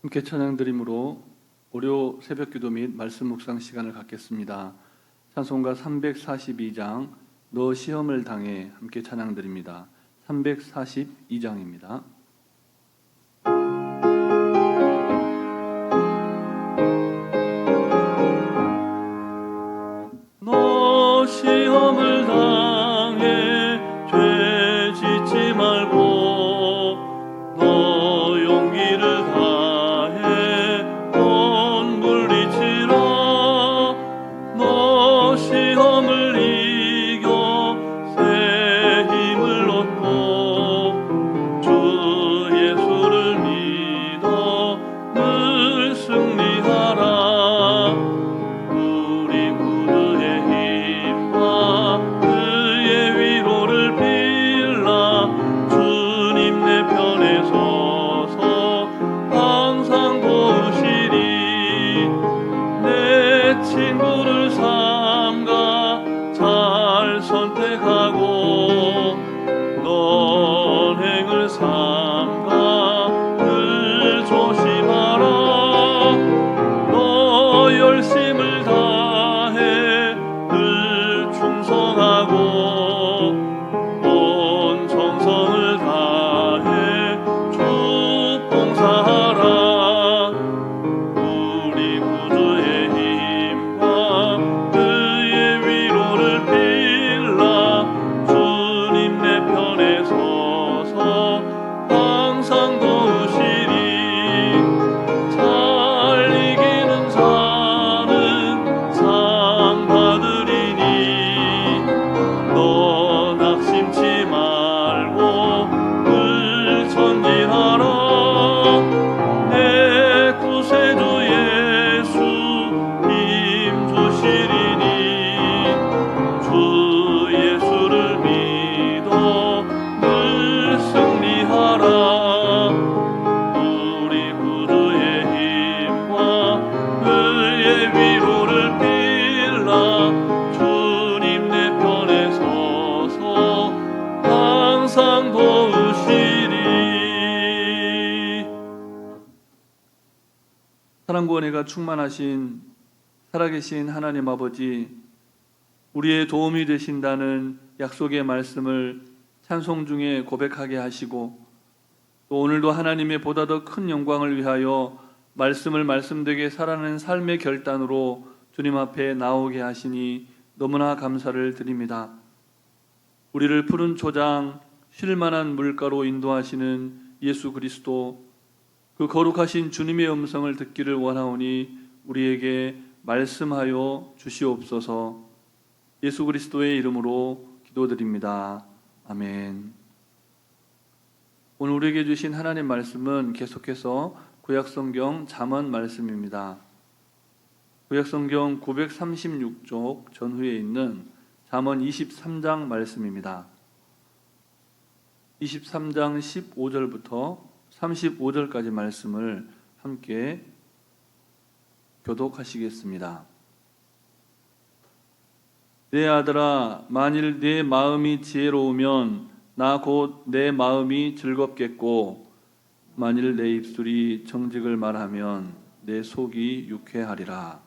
함께 찬양드림으로 월요 새벽기도 및 말씀 묵상 시간을 갖겠습니다. 찬송가 342장 너 시험을 당해 함께 찬양드립니다. 342장입니다. 너 시험을 당해 죄 짓지 말고 너 용기를 다해 돈 물리치라. 너 시험을 이겨 새 힘을 얻고 주 예수를 믿어 늘 승리하라. 친구를 삼가 잘 선택하고 언행을 삼가 늘 조심하라. 너 열심을 다해 늘 충성하고 온 정성을 다해 주 봉사하라. 사랑과 은혜가 충만하신 살아계신 하나님 아버지, 우리의 도움이 되신다는 약속의 말씀을 찬송 중에 고백하게 하시고 또 오늘도 하나님의 보다 더 큰 영광을 위하여 말씀을 말씀되게 살아가는 삶의 결단으로 주님 앞에 나오게 하시니 너무나 감사를 드립니다. 우리를 푸른 초장 쉴만한 물가로 인도하시는 예수 그리스도, 그 거룩하신 주님의 음성을 듣기를 원하오니 우리에게 말씀하여 주시옵소서. 예수 그리스도의 이름으로 기도드립니다. 아멘. 오늘 우리에게 주신 하나님 말씀은 계속해서 구약성경 잠언 말씀입니다. 구약성경 936쪽 전후에 있는 잠언 23장 말씀입니다. 23장 15절부터 35절까지 말씀을 함께 교독하시겠습니다. 내 아들아, 만일 내 마음이 지혜로우면 나 곧 내 마음이 즐겁겠고 만일 내 입술이 정직을 말하면 내 속이 유쾌하리라.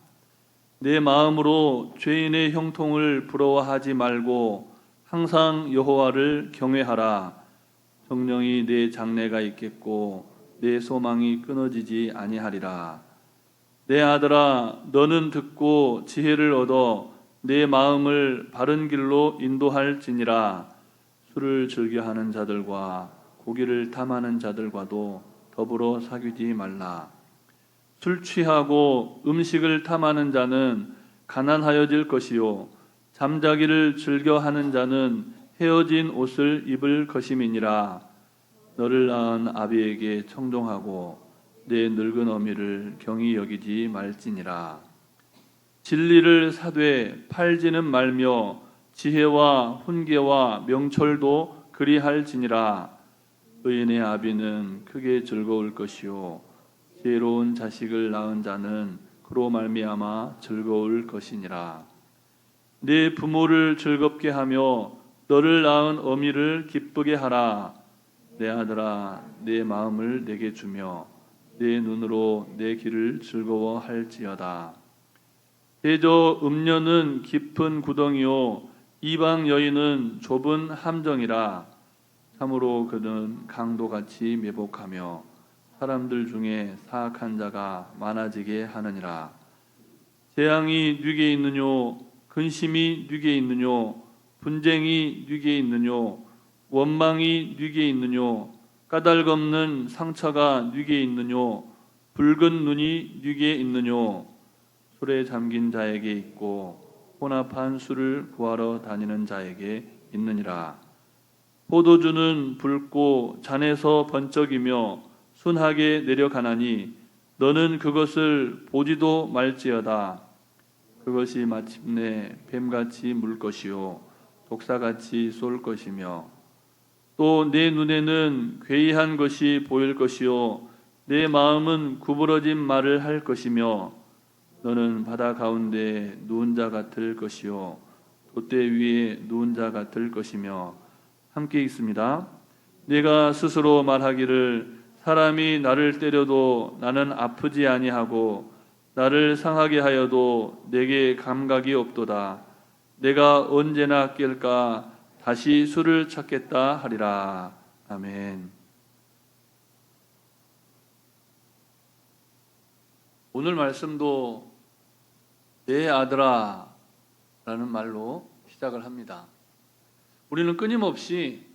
내 마음으로 죄인의 형통을 부러워하지 말고 항상 여호와를 경외하라. 정령이 내 장래가 있겠고 내 소망이 끊어지지 아니하리라. 내 아들아, 너는 듣고 지혜를 얻어 내 마음을 바른 길로 인도할지니라. 술을 즐겨하는 자들과 고기를 탐하는 자들과도 더불어 사귀지 말라. 술 취하고 음식을 탐하는 자는 가난하여질 것이요 잠자기를 즐겨하는 자는 헤어진 옷을 입을 것임이니라. 너를 낳은 아비에게 청종하고 내 늙은 어미를 경히 여기지 말지니라. 진리를 사되 팔지는 말며 지혜와 훈계와 명철도 그리할지니라. 의인의 아비는 크게 즐거울 것이요 지혜로운 자식을 낳은 자는 그로 말미암아 즐거울 것이니라. 네 부모를 즐겁게 하며 너를 낳은 어미를 기쁘게 하라. 내 아들아, 내 마음을 내게 주며 내 눈으로 내 길을 즐거워할지어다. 대저 음녀는 깊은 구덩이요 이방 여인은 좁은 함정이라. 참으로 그는 강도같이 매복하며 사람들 중에 사악한 자가 많아지게 하느니라. 재앙이 네게 있느뇨 근심이 네게 있느뇨 분쟁이 네게 있느뇨 원망이 네게 있느뇨 까닭없는 상처가 네게 있느뇨 붉은 눈이 네게 있느뇨. 술에 잠긴 자에게 있고 혼합한 술을 구하러 다니는 자에게 있느니라. 포도주는 붉고 잔에서 번쩍이며 순하게 내려가나니 너는 그것을 보지도 말지어다. 그것이 마침내 뱀같이 물 것이요 독사같이 쏠 것이며 또 내 눈에는 괴이한 것이 보일 것이요 내 마음은 구부러진 말을 할 것이며 너는 바다 가운데 누운 자 같을 것이요 돛대 위에 누운 자 같을 것이며. 함께 읽습니다. 내가 스스로 말하기를 사람이 나를 때려도 나는 아프지 아니하고 나를 상하게 하여도 내게 감각이 없도다. 내가 언제나 깰까 다시 술을 찾겠다 하리라. 아멘. 오늘 말씀도 내 아들아 라는 말로 시작을 합니다. 우리는 끊임없이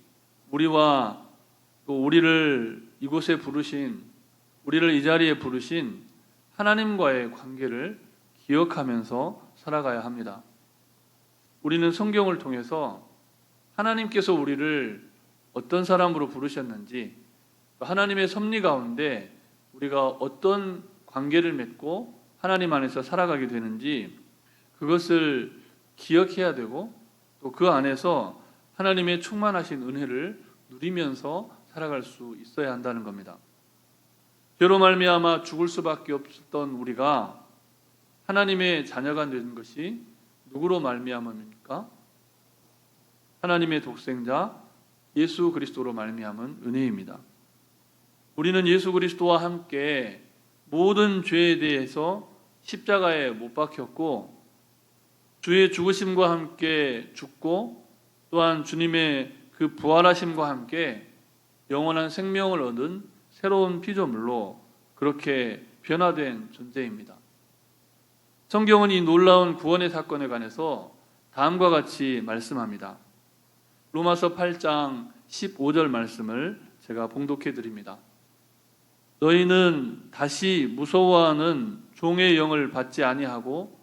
우리와 또 우리를 이곳에 부르신, 우리를 이 자리에 부르신 하나님과의 관계를 기억하면서 살아가야 합니다. 우리는 성경을 통해서 하나님께서 우리를 어떤 사람으로 부르셨는지, 하나님의 섭리 가운데 우리가 어떤 관계를 맺고 하나님 안에서 살아가게 되는지 그것을 기억해야 되고 또 그 안에서 하나님의 충만하신 은혜를 누리면서 살아갈 수 있어야 한다는 겁니다. 죄로 말미암아 죽을 수밖에 없었던 우리가 하나님의 자녀가 된 것이 누구로 말미암음입니까? 하나님의 독생자 예수 그리스도로 말미암은 은혜입니다. 우리는 예수 그리스도와 함께 모든 죄에 대해서 십자가에 못 박혔고 주의 죽으심과 함께 죽고 또한 주님의 그 부활하심과 함께 영원한 생명을 얻은 새로운 피조물로 그렇게 변화된 존재입니다. 성경은 이 놀라운 구원의 사건에 관해서 다음과 같이 말씀합니다. 로마서 8장 15절 말씀을 제가 봉독해 드립니다. 너희는 다시 무서워하는 종의 영을 받지 아니하고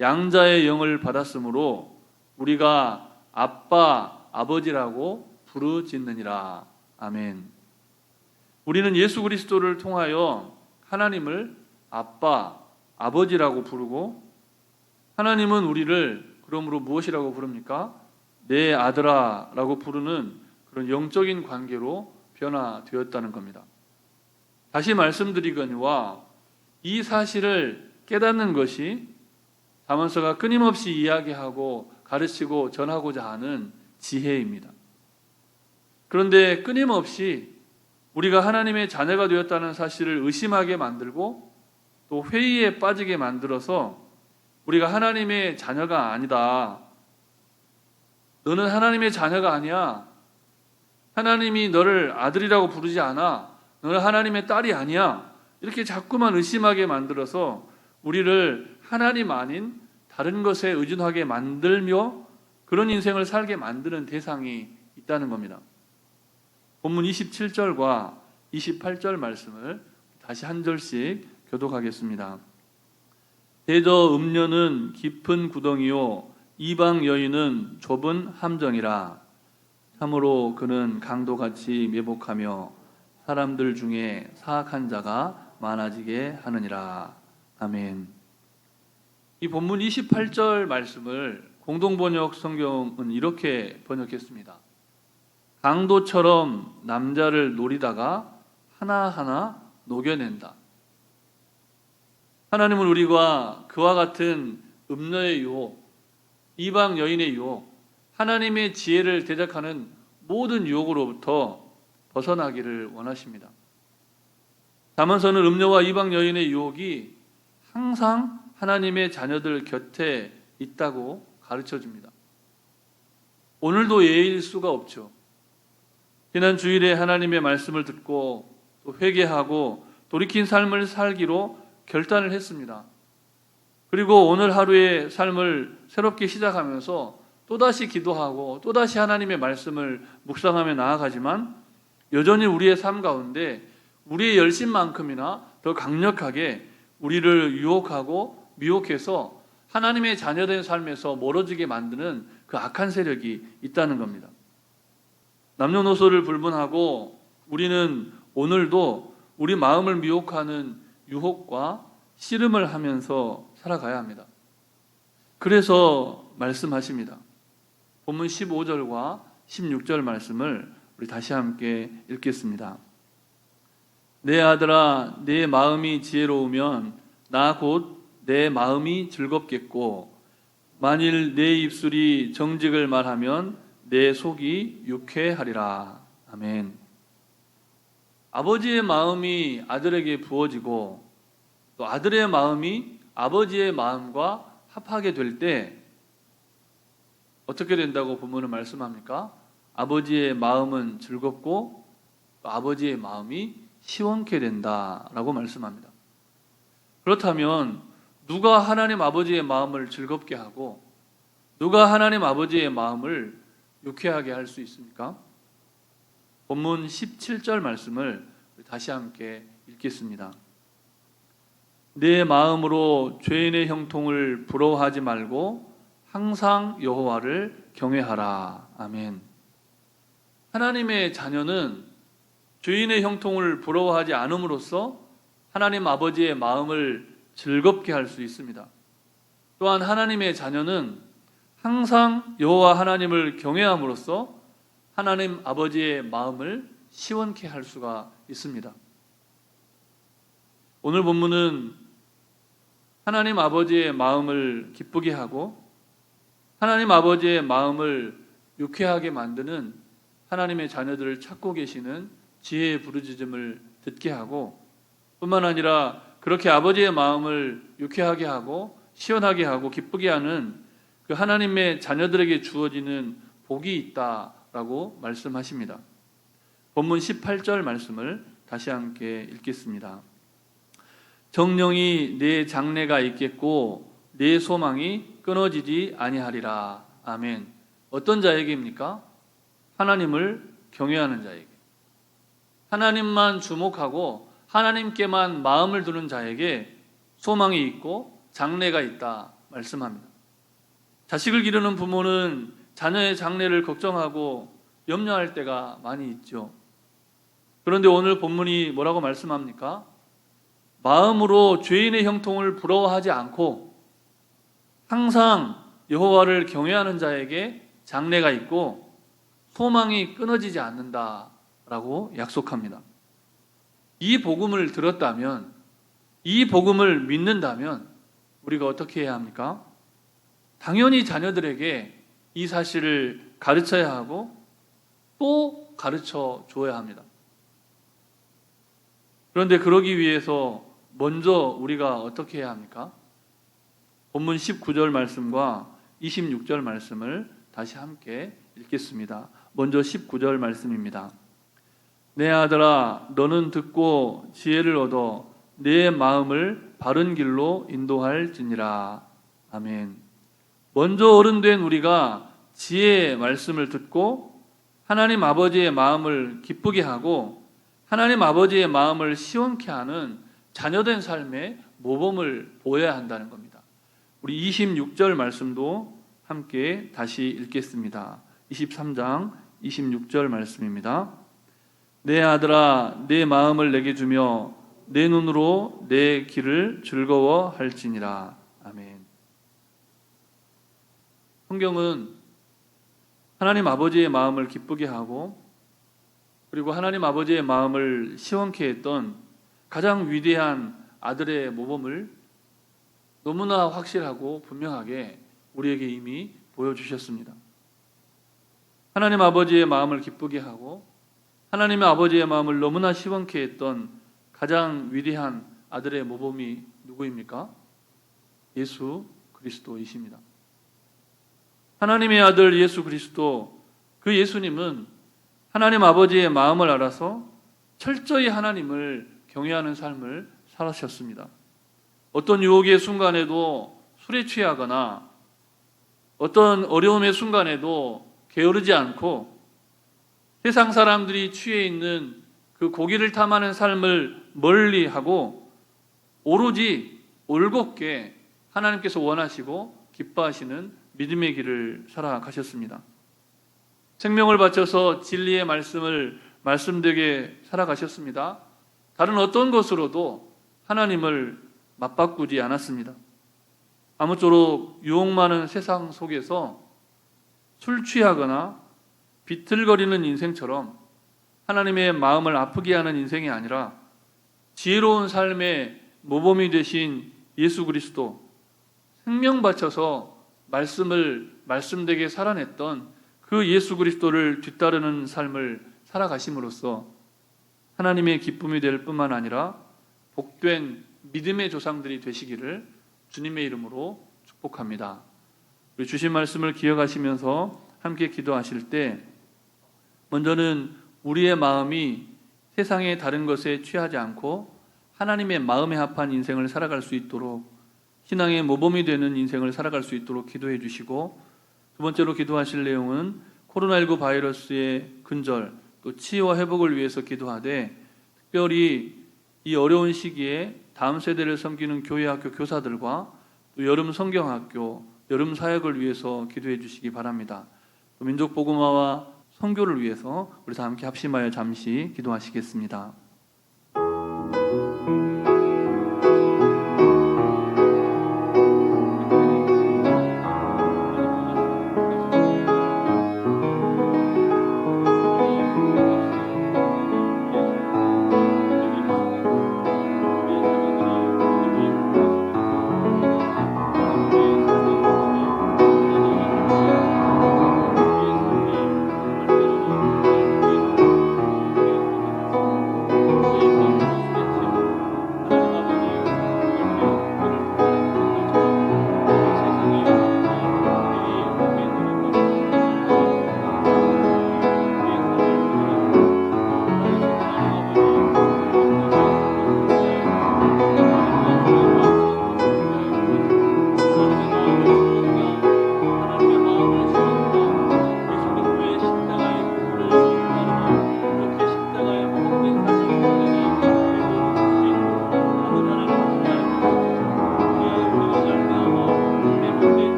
양자의 영을 받았으므로 우리가 아빠, 아버지라고 부르짖느니라. 아멘. 우리는 예수 그리스도를 통하여 하나님을 아빠, 아버지라고 부르고 하나님은 우리를 그러므로 무엇이라고 부릅니까? 내 아들아 라고 부르는 그런 영적인 관계로 변화되었다는 겁니다. 다시 말씀드리거니와 이 사실을 깨닫는 것이 잠언서가 끊임없이 이야기하고 가르치고 전하고자 하는 지혜입니다. 그런데 끊임없이 우리가 하나님의 자녀가 되었다는 사실을 의심하게 만들고 또 회의에 빠지게 만들어서 우리가 하나님의 자녀가 아니다. 너는 하나님의 자녀가 아니야. 하나님이 너를 아들이라고 부르지 않아. 너는 하나님의 딸이 아니야. 이렇게 자꾸만 의심하게 만들어서 우리를 하나님 아닌 다른 것에 의존하게 만들며 그런 인생을 살게 만드는 대상이 있다는 겁니다. 본문 27절과 28절 말씀을 다시 한 절씩 교독하겠습니다. 대저 음녀는 깊은 구덩이요 이방 여인은 좁은 함정이라. 참으로 그는 강도같이 매복하며 사람들 중에 사악한 자가 많아지게 하느니라. 아멘. 이 본문 28절 말씀을 공동번역 성경은 이렇게 번역했습니다. 강도처럼 남자를 노리다가 하나하나 녹여낸다. 하나님은 우리가 그와 같은 음녀의 유혹, 이방 여인의 유혹, 하나님의 지혜를 대적하는 모든 유혹으로부터 벗어나기를 원하십니다. 잠언서는 음녀와 이방 여인의 유혹이 항상 하나님의 자녀들 곁에 있다고 가르쳐 줍니다. 오늘도 예일 수가 없죠. 지난 주일에 하나님의 말씀을 듣고 또 회개하고 돌이킨 삶을 살기로 결단을 했습니다. 그리고 오늘 하루의 삶을 새롭게 시작하면서 또다시 기도하고 또다시 하나님의 말씀을 묵상하며 나아가지만 여전히 우리의 삶 가운데 우리의 열심만큼이나 더 강력하게 우리를 유혹하고 미혹해서 하나님의 자녀된 삶에서 멀어지게 만드는 그 악한 세력이 있다는 겁니다. 남녀노소를 불문하고 우리는 오늘도 우리 마음을 미혹하는 유혹과 씨름을 하면서 살아가야 합니다. 그래서 말씀하십니다. 본문 15절과 16절 말씀을 우리 다시 함께 읽겠습니다. 내 아들아, 내 마음이 지혜로우면 나 곧 내 마음이 즐겁겠고 만일 내 입술이 정직을 말하면 내 속이 유쾌하리라. 아멘. 아버지의 마음이 아들에게 부어지고 또 아들의 마음이 아버지의 마음과 합하게 될 때 어떻게 된다고 본문은 말씀합니까? 아버지의 마음은 즐겁고 또 아버지의 마음이 시원케 된다라고 말씀합니다. 그렇다면 누가 하나님 아버지의 마음을 즐겁게 하고 누가 하나님 아버지의 마음을 유쾌하게 할 수 있습니까? 본문 17절 말씀을 다시 함께 읽겠습니다. 내 마음으로 죄인의 형통을 부러워하지 말고 항상 여호와를 경외하라. 아멘. 하나님의 자녀는 죄인의 형통을 부러워하지 않음으로써 하나님 아버지의 마음을 즐겁게 할 수 있습니다. 또한 하나님의 자녀는 항상 여호와 하나님을 경외함으로써 하나님 아버지의 마음을 시원케 할 수가 있습니다. 오늘 본문은 하나님 아버지의 마음을 기쁘게 하고 하나님 아버지의 마음을 유쾌하게 만드는 하나님의 자녀들을 찾고 계시는 지혜의 부르짖음을 듣게 하고 뿐만 아니라 그렇게 아버지의 마음을 유쾌하게 하고 시원하게 하고 기쁘게 하는 그 하나님의 자녀들에게 주어지는 복이 있다라고 말씀하십니다. 본문 18절 말씀을 다시 함께 읽겠습니다. 정령이 내 장래가 있겠고 내 소망이 끊어지지 아니하리라. 아멘. 어떤 자에게입니까? 하나님을 경외하는 자에게, 하나님만 주목하고 하나님께만 마음을 두는 자에게 소망이 있고 장래가 있다 말씀합니다. 자식을 기르는 부모는 자녀의 장래를 걱정하고 염려할 때가 많이 있죠. 그런데 오늘 본문이 뭐라고 말씀합니까? 마음으로 죄인의 형통을 부러워하지 않고 항상 여호와를 경외하는 자에게 장래가 있고 소망이 끊어지지 않는다라고 약속합니다. 이 복음을 들었다면, 이 복음을 믿는다면 우리가 어떻게 해야 합니까? 당연히 자녀들에게 이 사실을 가르쳐야 하고 또 가르쳐 줘야 합니다. 그런데 그러기 위해서 먼저 우리가 어떻게 해야 합니까? 본문 19절 말씀과 26절 말씀을 다시 함께 읽겠습니다. 먼저 19절 말씀입니다. 내 아들아, 너는 듣고 지혜를 얻어 내 마음을 바른 길로 인도할지니라. 아멘. 먼저 어른된 우리가 지혜의 말씀을 듣고 하나님 아버지의 마음을 기쁘게 하고 하나님 아버지의 마음을 시원케 하는 자녀된 삶의 모범을 보여야 한다는 겁니다. 우리 26절 말씀도 함께 다시 읽겠습니다. 23장 26절 말씀입니다. 내 아들아, 내 마음을 내게 주며 내 눈으로 내 길을 즐거워할지니라. 아멘. 성경은 하나님 아버지의 마음을 기쁘게 하고 그리고 하나님 아버지의 마음을 시원케 했던 가장 위대한 아들의 모범을 너무나 확실하고 분명하게 우리에게 이미 보여주셨습니다. 하나님 아버지의 마음을 기쁘게 하고 하나님의 아버지의 마음을 너무나 시원케 했던 가장 위대한 아들의 모범이 누구입니까? 예수 그리스도이십니다. 하나님의 아들 예수 그리스도, 그 예수님은 하나님 아버지의 마음을 알아서 철저히 하나님을 경외하는 삶을 살아셨습니다. 어떤 유혹의 순간에도 술에 취하거나 어떤 어려움의 순간에도 게으르지 않고 세상 사람들이 취해 있는 그 고기를 탐하는 삶을 멀리하고 오로지 올곧게 하나님께서 원하시고 기뻐하시는 믿음의 길을 살아가셨습니다. 생명을 바쳐서 진리의 말씀을 말씀되게 살아가셨습니다. 다른 어떤 것으로도 하나님을 맞바꾸지 않았습니다. 아무쪼록 유혹 많은 세상 속에서 술 취하거나 비틀거리는 인생처럼 하나님의 마음을 아프게 하는 인생이 아니라 지혜로운 삶의 모범이 되신 예수 그리스도, 생명 바쳐서 말씀을 말씀되게 살아냈던 그 예수 그리스도를 뒤따르는 삶을 살아가심으로써 하나님의 기쁨이 될 뿐만 아니라 복된 믿음의 조상들이 되시기를 주님의 이름으로 축복합니다. 우리 주신 말씀을 기억하시면서 함께 기도하실 때 먼저는 우리의 마음이 세상의 다른 것에 취하지 않고 하나님의 마음에 합한 인생을 살아갈 수 있도록, 신앙의 모범이 되는 인생을 살아갈 수 있도록 기도해 주시고, 두 번째로 기도하실 내용은 코로나19 바이러스의 근절 또 치유와 회복을 위해서 기도하되, 특별히 이 어려운 시기에 다음 세대를 섬기는 교회학교 교사들과 또 여름 성경학교, 여름 사역을 위해서 기도해 주시기 바랍니다. 또 민족복음화와 선교를 위해서 우리 다 함께 합심하여 잠시 기도하시겠습니다.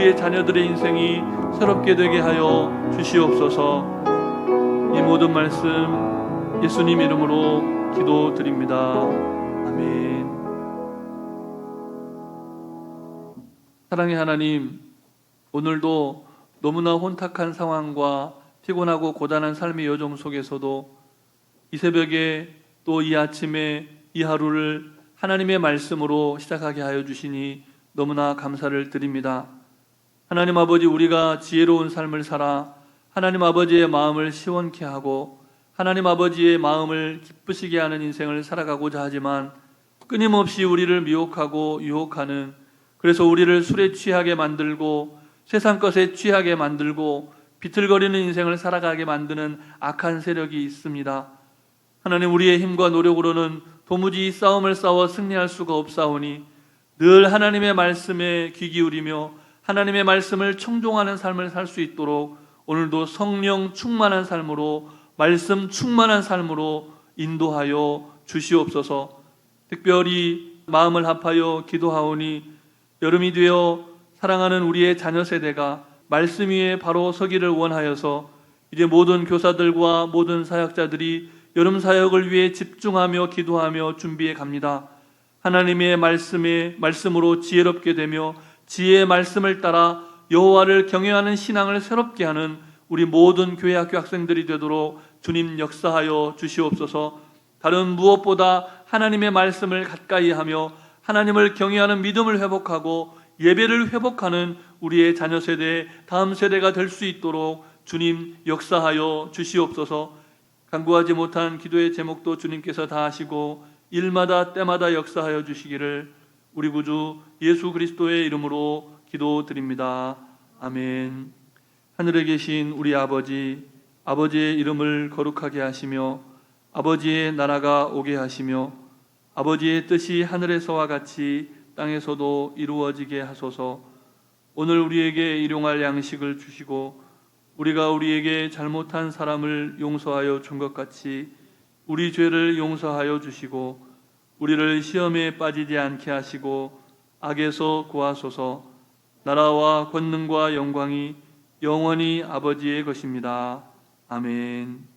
우리의 자녀들의 인생이 새롭게 되게 하여 주시옵소서. 이 모든 말씀 예수님 이름으로 기도드립니다. 아멘. 사랑의 하나님, 오늘도 너무나 혼탁한 상황과 피곤하고 고단한 삶의 여정 속에서도 이 새벽에 또 이 아침에 이 하루를 하나님의 말씀으로 시작하게 하여 주시니 너무나 감사를 드립니다. 하나님 아버지, 우리가 지혜로운 삶을 살아 하나님 아버지의 마음을 시원케 하고 하나님 아버지의 마음을 기쁘시게 하는 인생을 살아가고자 하지만 끊임없이 우리를 미혹하고 유혹하는, 그래서 우리를 술에 취하게 만들고 세상 것에 취하게 만들고 비틀거리는 인생을 살아가게 만드는 악한 세력이 있습니다. 하나님, 우리의 힘과 노력으로는 도무지 이 싸움을 싸워 승리할 수가 없사오니 늘 하나님의 말씀에 귀 기울이며 하나님의 말씀을 청종하는 삶을 살 수 있도록 오늘도 성령 충만한 삶으로, 말씀 충만한 삶으로 인도하여 주시옵소서. 특별히 마음을 합하여 기도하오니 여름이 되어 사랑하는 우리의 자녀 세대가 말씀 위에 바로 서기를 원하여서 이제 모든 교사들과 모든 사역자들이 여름 사역을 위해 집중하며 기도하며 준비해 갑니다. 하나님의 말씀으로 지혜롭게 되며 지혜의 말씀을 따라 여호와를 경외하는 신앙을 새롭게 하는 우리 모든 교회 학교 학생들이 되도록 주님 역사하여 주시옵소서. 다른 무엇보다 하나님의 말씀을 가까이 하며 하나님을 경외하는 믿음을 회복하고 예배를 회복하는 우리의 자녀 세대, 다음 세대가 될 수 있도록 주님 역사하여 주시옵소서. 간구하지 못한 기도의 제목도 주님께서 다 하시고 일마다 때마다 역사하여 주시기를 우리 구주 예수 그리스도의 이름으로 기도드립니다. 아멘. 하늘에 계신 우리 아버지, 아버지의 이름을 거룩하게 하시며 아버지의 나라가 오게 하시며 아버지의 뜻이 하늘에서와 같이 땅에서도 이루어지게 하소서. 오늘 우리에게 일용할 양식을 주시고 우리가 우리에게 잘못한 사람을 용서하여 준 것 같이 우리 죄를 용서하여 주시고 우리를 시험에 빠지지 않게 하시고 악에서 구하소서. 나라와 권능과 영광이 영원히 아버지의 것입니다. 아멘.